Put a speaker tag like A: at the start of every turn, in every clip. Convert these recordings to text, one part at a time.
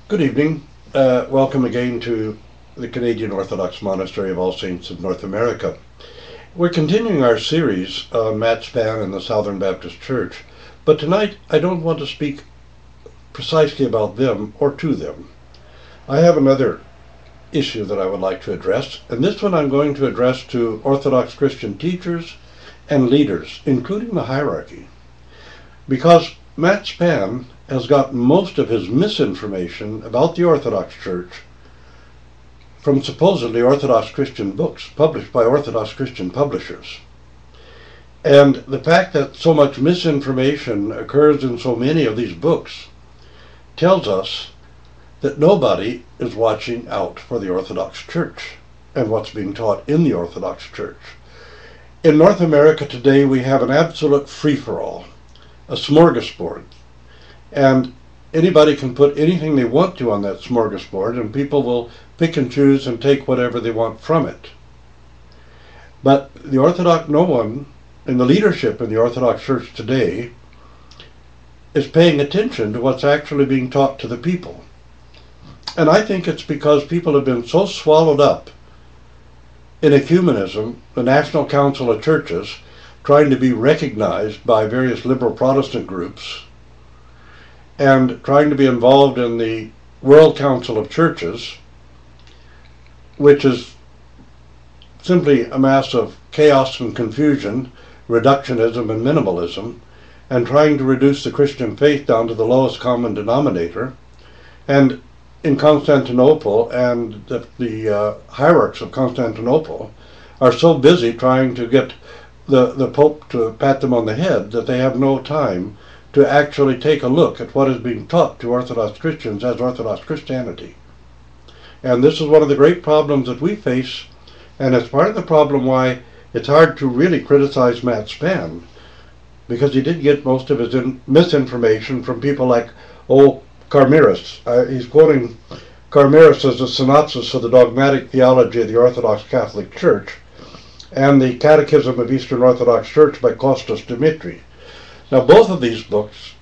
A: Good evening. Welcome again to the Canadian Orthodox Monastery of All Saints of North America. We're continuing our series on Matt Spann and the Southern Baptist Church, but tonight I don't want to speak precisely about them or to them. I have another issue that I would like to address, and this one I'm going to address to Orthodox Christian teachers and leaders, including the hierarchy, because Matt Spann has got most of his misinformation about the Orthodox Church from supposedly Orthodox Christian books published by Orthodox Christian publishers. And the fact that so much misinformation occurs in so many of these books tells us that nobody is watching out for the Orthodox Church and what's being taught in the Orthodox Church. In North America today, we have an absolute free-for-all, a smorgasbord. And anybody can put anything they want to on that smorgasbord, and people will pick and choose and take whatever they want from it. But no one in the leadership in the Orthodox Church today is paying attention to what's actually being taught to the people. And I think it's because people have been so swallowed up in ecumenism, the National Council of Churches, trying to be recognized by various liberal Protestant groups, and trying to be involved in the World Council of Churches, which is simply a mass of chaos and confusion, reductionism and minimalism, and trying to reduce the Christian faith down to the lowest common denominator. And in Constantinople, and the hierarchs of Constantinople are so busy trying to get the Pope to pat them on the head that they have no time to actually take a look at what is being taught to Orthodox Christians as Orthodox Christianity. And this is one of the great problems that we face, and it's part of the problem why it's hard to really criticize Matt Spann, because he did get most of his misinformation from people like, Carmiras. He's quoting Carmiras as a synopsis of the dogmatic theology of the Orthodox Catholic Church and the Catechism of Eastern Orthodox Church by Costas Dimitri. Now, both of these books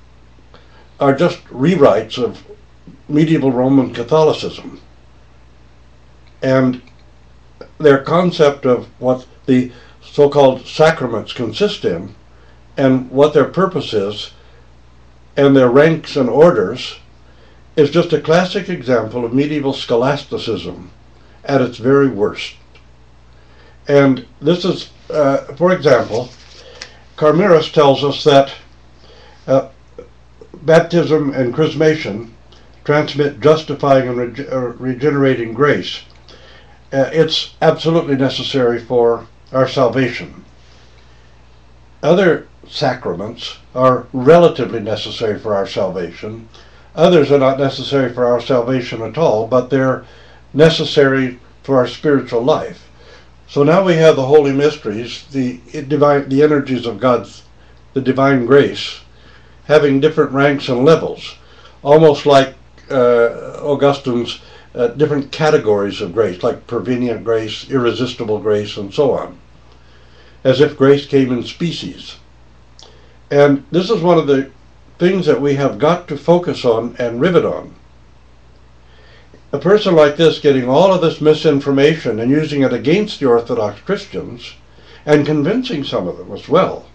A: are just rewrites of medieval Roman Catholicism, and their concept of what the so-called sacraments consist in and what their purpose is and their ranks and orders is just a classic example of medieval scholasticism at its very worst. And this is, for example, Carmiras tells us that baptism and chrismation transmit justifying and regenerating grace. It's absolutely necessary for our salvation. Other sacraments are relatively necessary for our salvation. Others are not necessary for our salvation at all, but they're necessary for our spiritual life. So now we have the holy mysteries, the energies of God's, the divine grace, having different ranks and levels, almost like Augustine's different categories of grace, like prevenient grace, irresistible grace, and so on, as if grace came in species. And this is one of the things that we have got to focus on and rivet on. A person like this getting all of this misinformation and using it against the Orthodox Christians and convincing some of them as well.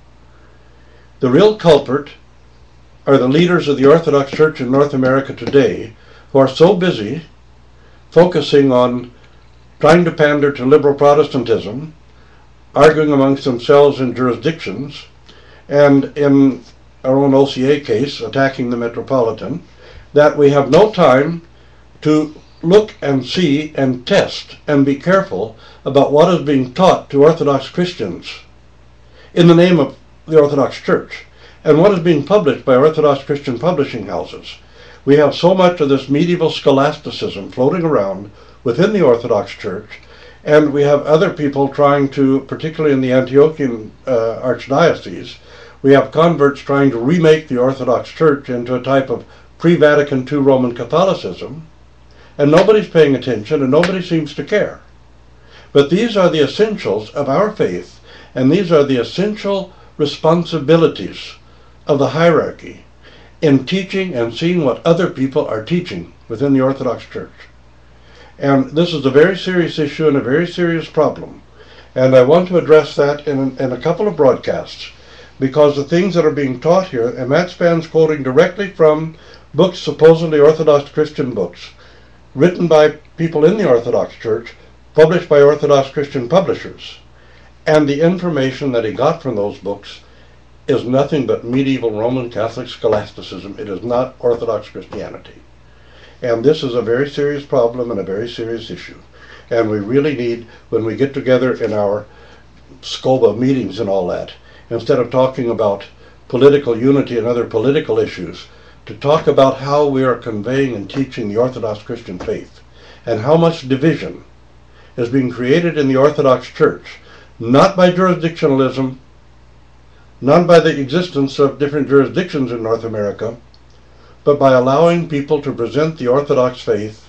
A: The real culprit are the leaders of the Orthodox Church in North America today, who are so busy focusing on trying to pander to liberal Protestantism, arguing amongst themselves in jurisdictions, and in our own OCA case, attacking the Metropolitan, that we have no time to look and see and test and be careful about what is being taught to Orthodox Christians in the name of the Orthodox Church and what is being published by Orthodox Christian publishing houses. We have so much of this medieval scholasticism floating around within the Orthodox Church, and we have other people trying to, particularly in the Antiochian Archdiocese, we have converts trying to remake the Orthodox Church into a type of pre-Vatican II Roman Catholicism, and nobody's paying attention and nobody seems to care. But these are the essentials of our faith, and these are the essential responsibilities of the hierarchy in teaching and seeing what other people are teaching within the Orthodox Church. And this is a very serious issue and a very serious problem. And I want to address that in a couple of broadcasts, because the things that are being taught here, and Matt Span's quoting directly from books, supposedly Orthodox Christian books, written by people in the Orthodox Church, published by Orthodox Christian publishers. And the information that he got from those books is nothing but medieval Roman Catholic scholasticism. It is not Orthodox Christianity. And this is a very serious problem and a very serious issue. And we really need, when we get together in our SCOBA meetings and all that, instead of talking about political unity and other political issues, to talk about how we are conveying and teaching the Orthodox Christian faith, and how much division is being created in the Orthodox Church, not by jurisdictionalism, not by the existence of different jurisdictions in North America, but by allowing people to present the Orthodox faith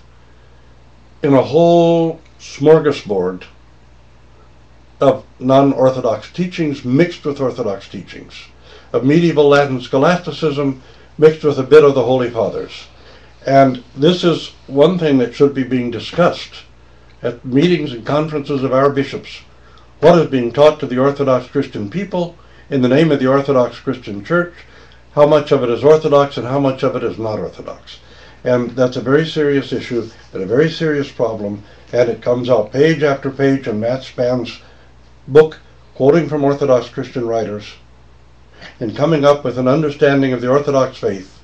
A: in a whole smorgasbord of non-Orthodox teachings mixed with Orthodox teachings, of medieval Latin scholasticism mixed with a bit of the Holy Fathers. And this is one thing that should be being discussed at meetings and conferences of our bishops. What is being taught to the Orthodox Christian people in the name of the Orthodox Christian Church? How much of it is Orthodox and how much of it is not Orthodox? And that's a very serious issue and a very serious problem, and it comes out page after page in Matt Span's book, quoting from Orthodox Christian writers, and coming up with an understanding of the Orthodox faith,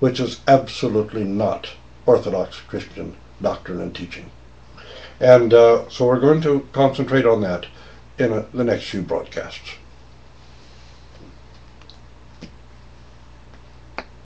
A: which is absolutely not Orthodox Christian doctrine and teaching. And so we're going to concentrate on that in the next few broadcasts.